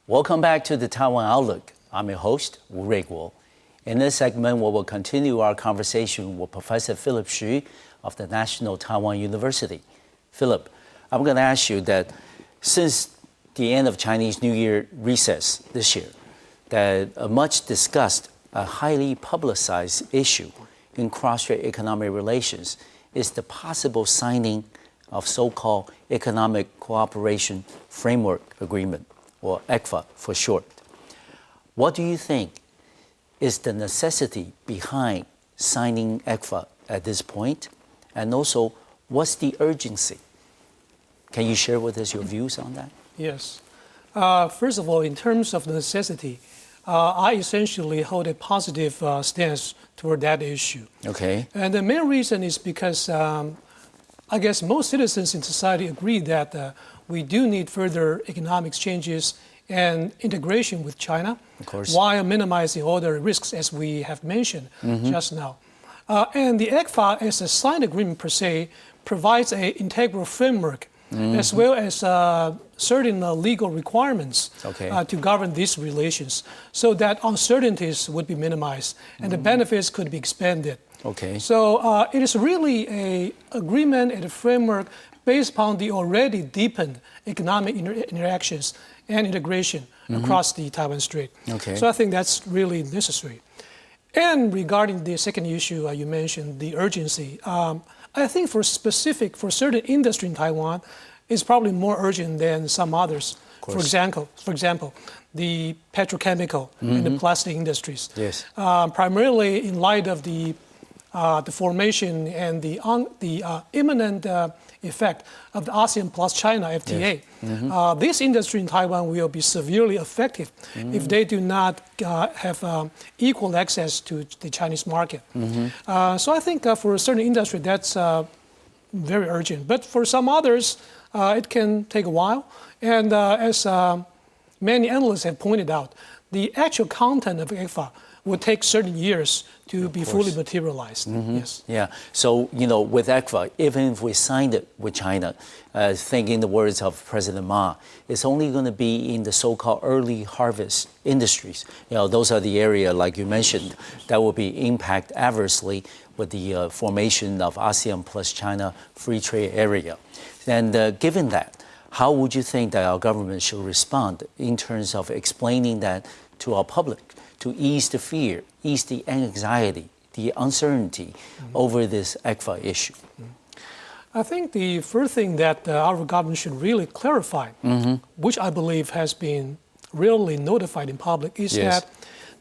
Welcome back to the Taiwan Outlook. I'm your host, Wu Ruiguo. In this segment, we will continue our conversation with Professor Philip Xu of the National Taiwan University. Philip, I'm going to ask you that since the end of Chinese New Year recess this year, that a much discussed, a highly publicized issue in cross-strait economic relations is the possible signing of so-called Economic Cooperation Framework Agreement, or ECFA for short. What do you think is the necessity behind signing ECFA at this point? And also, what's the urgency? Can you share with us your views on that? Yes. First of all, in terms of the necessity, I essentially hold a positive stance toward that issue. Okay. And the main reason is because I guess most citizens in society agree that we do need further economic exchanges and integration with China, of course, while minimizing all the risks as we have mentioned just now. And the ECFA, as a signed agreement per se, provides an integral framework as well as certain legal requirements to govern these relations, so that uncertainties would be minimized and the benefits could be expanded. Okay. So it is really an agreement and a framework based upon the already deepened economic interactions and integration across the Taiwan Strait. Okay. So I think that's really necessary. And regarding the second issue you mentioned, the urgency, I think for certain industry in Taiwan, it's probably more urgent than some others. For example, the petrochemical and the plastic industries. Yes. Primarily in light of the formation and the imminent effect of the ASEAN plus China FTA. Yes. This industry in Taiwan will be severely affected if they do not have equal access to the Chinese market. So I think for a certain industry that's very urgent. But for some others, it can take a while. And as many analysts have pointed out, the actual content of ECFA would take certain years to be fully materialized. Yes. Yeah. So, with ECFA, even if we signed it with China, thinking the words of President Ma, it's only going to be in the so-called early harvest industries. Those are the area, like you mentioned, that will be impacted adversely with the formation of ASEAN plus China free trade area. And given that, how would you think that our government should respond in terms of explaining that to our public, to ease the fear, ease the anxiety, the uncertainty over this ECFA issue? I think the first thing that our government should really clarify, which I believe has been really notified in public, is that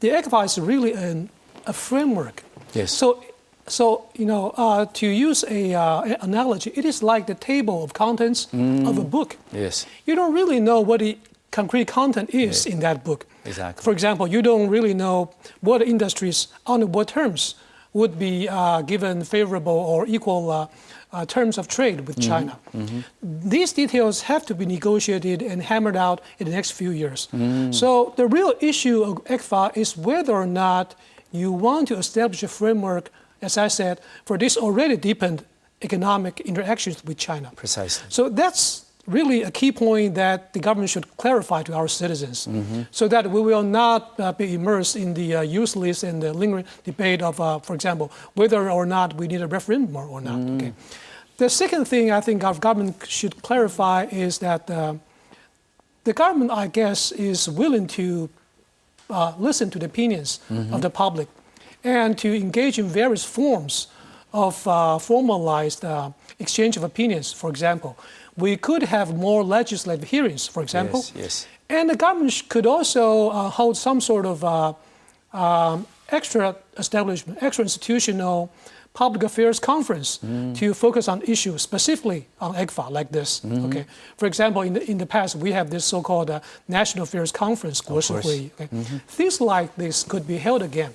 the ECFA is really a framework. Yes. So to use an analogy, it is like the table of contents of a book. Yes. You don't really know what the concrete content is in that book. Exactly. For example, you don't really know what industries, under what terms, would be given favorable or equal terms of trade with China. These details have to be negotiated and hammered out in the next few years. So the real issue of ECFA is whether or not you want to establish a framework, as I said, for this already deepened economic interactions with China. Precisely. So that's really a key point that the government should clarify to our citizens, so that we will not be immersed in the useless and the lingering debate of, for example, whether or not we need a referendum or not. Okay. The second thing I think our government should clarify is that the government, I guess, is willing to listen to the opinions of the public and to engage in various forms of formalized exchange of opinions. For example, we could have more legislative hearings, for example. Yes. And the government could also hold some sort of extra institutional public affairs conference to focus on issues specifically on ECFA like this. Okay. For example, in the past, we have this so-called National Affairs Conference, 国事会议. Okay. Things like this could be held again.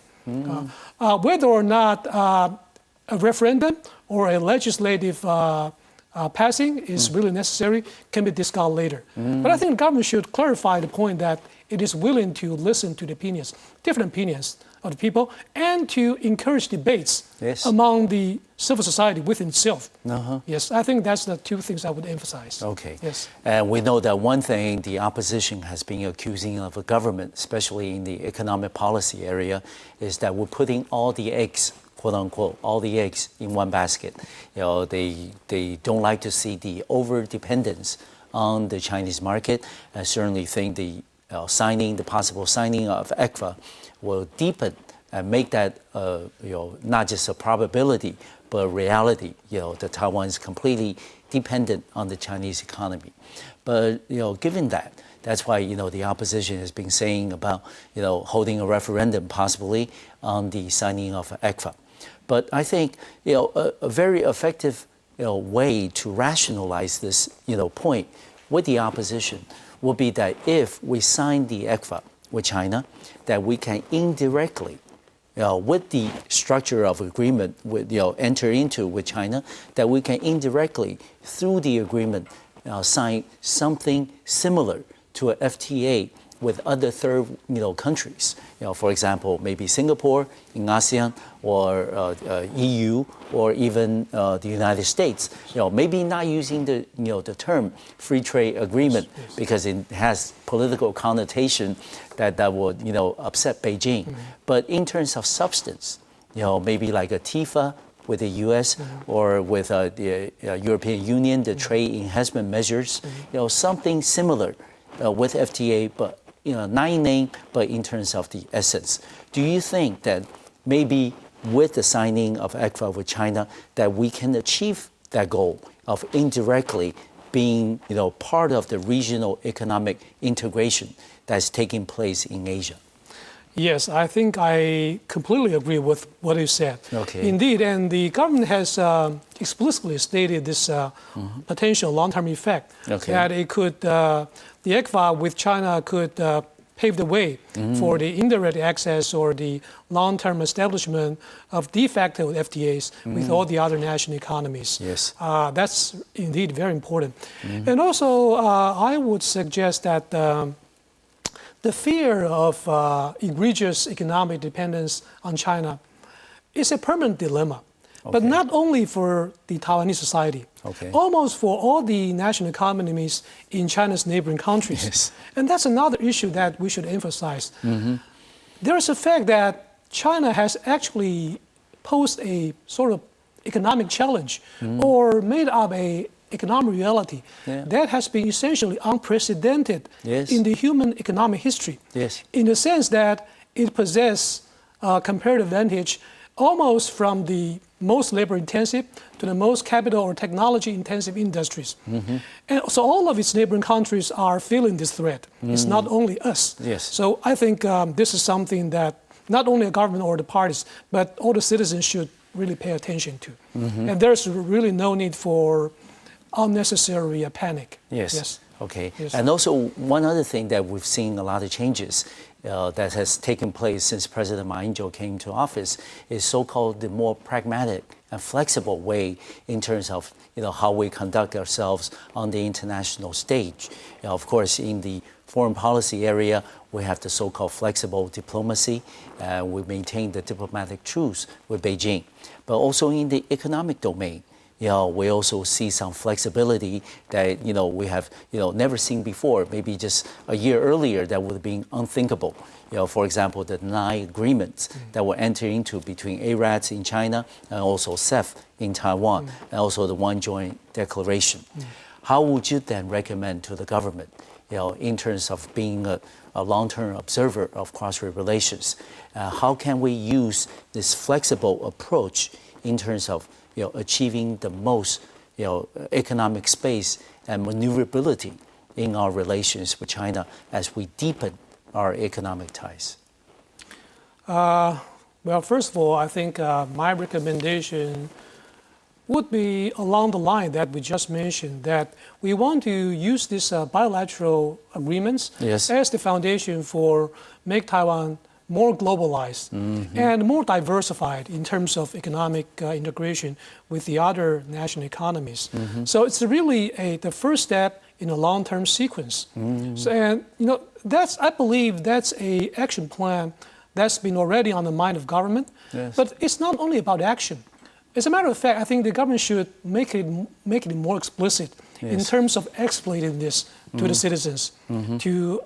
Whether or not a referendum or a legislative passing is really necessary can be discussed later. But I think the government should clarify the point that it is willing to listen to the opinions, different opinions of the people, and to encourage debates among the civil society within itself. Yes, I think that's the two things I would emphasize. Okay. Yes. And we know that one thing the opposition has been accusing of the government, especially in the economic policy area, is that we're putting all the eggs, quote unquote, all the eggs in one basket. You know, they don't like to see the over dependence on the Chinese market. I certainly think the possible signing of ECFA will deepen and make that not just a probability but a reality. That Taiwan is completely dependent on the Chinese economy. But given that, that's why the opposition has been saying about holding a referendum possibly on the signing of ECFA. But I think a very effective way to rationalize this point with the opposition would be that if we sign the ECFA with China, that we can indirectly, with the structure of agreement with enter into with China, that we can indirectly through the agreement sign something similar to a FTA with other third countries. For example, maybe Singapore in ASEAN or EU or even the United States. Maybe not using the term free trade agreement because it has political connotation that would upset Beijing. But in terms of substance, maybe like a TIFA with the U.S. or with the European Union, the trade enhancement measures, something similar with FTA, but not in name, but in terms of the essence. Do you think that maybe with the signing of ECFA with China, that we can achieve that goal of indirectly being, part of the regional economic integration that's taking place in Asia? Yes, I think I completely agree with what you said. Okay. Indeed, and the government has explicitly stated this potential long-term effect, that it could, the ECFA with China could pave the way for the indirect access or the long-term establishment of de facto FTAs with all the other national economies. Yes. That's indeed very important. And also, I would suggest that the fear of egregious economic dependence on China is a permanent dilemma, but not only for the Taiwanese society, almost for all the national economies in China's neighboring countries. Yes. And that's another issue that we should emphasize. There is a fact that China has actually posed a sort of economic challenge or made up a economic reality that has been essentially unprecedented in the human economic history, in the sense that it possesses comparative advantage almost from the most labor-intensive to the most capital or technology-intensive industries. And so all of its neighboring countries are feeling this threat. It's not only us. So I think this is something that not only the government or the parties, but all the citizens should really pay attention to. And there's really no need for unnecessary panic. Okay. And also one other thing that we've seen a lot of changes that has taken place since President Ma Ying-jeou came to office is so-called the more pragmatic and flexible way in terms of how we conduct ourselves on the international stage. Of course, in the foreign policy area, we have the so-called flexible diplomacy. We maintain the diplomatic truce with Beijing. But also in the economic domain, we also see some flexibility that we have never seen before. Maybe just a year earlier, that would have been unthinkable. For example, the 9 agreements that were entered into between ARADs in China and also CEF in Taiwan, and also the one joint declaration. How would you then recommend to the government, in terms of being a long-term observer of cross-strait relations, how can we use this flexible approach in terms of achieving the most economic space and maneuverability in our relations with China as we deepen our economic ties? Well, first of all, I think my recommendation would be along the line that we just mentioned, that we want to use these bilateral agreements as the foundation for make Taiwan more globalized, and more diversified in terms of economic integration with the other national economies. So it's really the first step in a long-term sequence. So, and I believe that's an action plan that's been already on the mind of government. Yes. But it's not only about action. As a matter of fact, I think the government should make it more explicit in terms of explaining this to the citizens to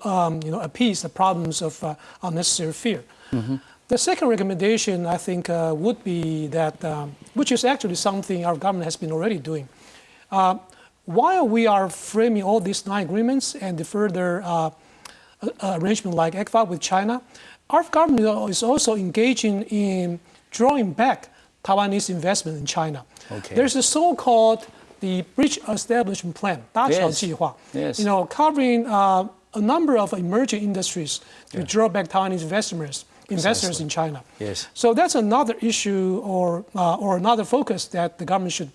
appease the problems of unnecessary fear. The second recommendation, I think, would be that, which is actually something our government has been already doing. While we are framing all these 9 agreements and the further arrangement like ECFA with China, our government is also engaging in drawing back Taiwanese investment in China. Okay. There's a so-called the Bridge Establishment Plan, 搭桥计划, covering a number of emerging industries to draw back Taiwanese investors in China. Yes. So that's another issue or another focus that the government should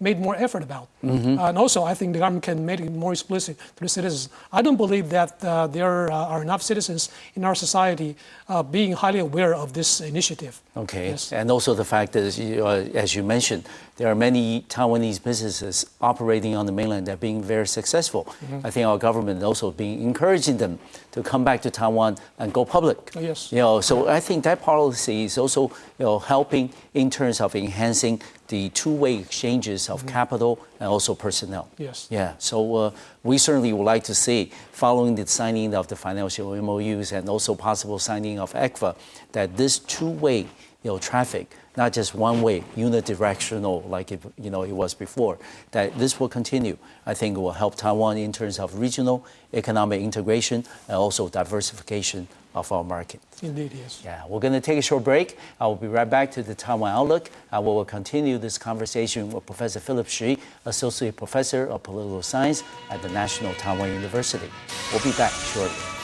make more effort about. And also, I think the government can make it more explicit to the citizens. I don't believe that there are enough citizens in our society being highly aware of this initiative. Okay, yes. And also the fact that, as you mentioned, there are many Taiwanese businesses operating on the mainland that are being very successful. I think our government also being encouraging them to come back to Taiwan and go public. Yes. So I think that policy is also helping in terms of enhancing the two-way exchanges of capital and also personnel. Yes. Yeah. So we certainly would like to see, following the signing of the financial MOUs and also possible signing of ECFA, that this two-way traffic, not just one way, unidirectional like it was before, that this will continue. I think it will help Taiwan in terms of regional economic integration and also diversification of our market. Indeed, yes. Yeah, we're going to take a short break. I will be right back to the Taiwan Outlook. We will continue this conversation with Professor Philip Xu, Associate Professor of Political Science at the National Taiwan University. We'll be back shortly.